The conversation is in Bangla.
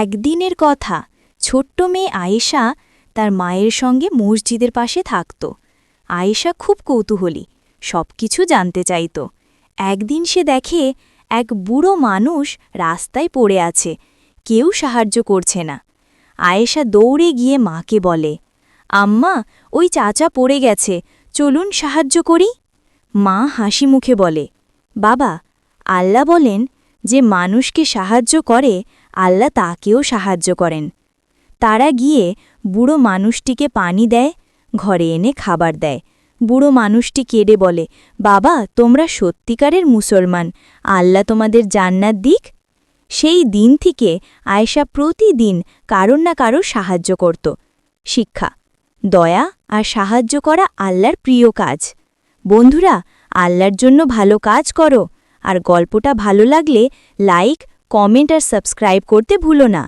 একদিনের কথা, ছোট্ট মেয়ে আয়েশা তার মায়ের সঙ্গে মসজিদের পাশে থাকত। আয়েশা খুব কৌতূহলী, সবকিছু জানতে চাইত। একদিন সে দেখে এক বুড়ো মানুষ রাস্তায় পড়ে আছে, কেউ সাহায্য করছে না। আয়েশা দৌড়ে গিয়ে মাকে বলে, আম্মা, ওই চাচা পড়ে গেছে, চলুন সাহায্য করি। মা হাসি মুখে বলে, বাবা, আল্লাহ বলেন যে মানুষকে সাহায্য করে আল্লাহ তাকেও সাহায্য করেন। তারা গিয়ে বুড়ো মানুষটিকে পানি দেয়, ঘরে এনে খাবার দেয়। বুড়ো মানুষটি কেঁদে বলে, বাবা, তোমরা সত্যিকারের মুসলমান, আল্লাহ তোমাদের জান্নাত দিক। সেই দিন থেকে আয়েশা প্রতিদিন কারোর না কারো সাহায্য করত। শিক্ষা: দয়া আর সাহায্য করা আল্লাহর প্রিয় কাজ। বন্ধুরা, আল্লাহর জন্য ভালো কাজ করো। আর গল্পটা ভালো লাগলে লাইক, কমেন্ট আর সাবস্ক্রাইব করতে ভুলো না।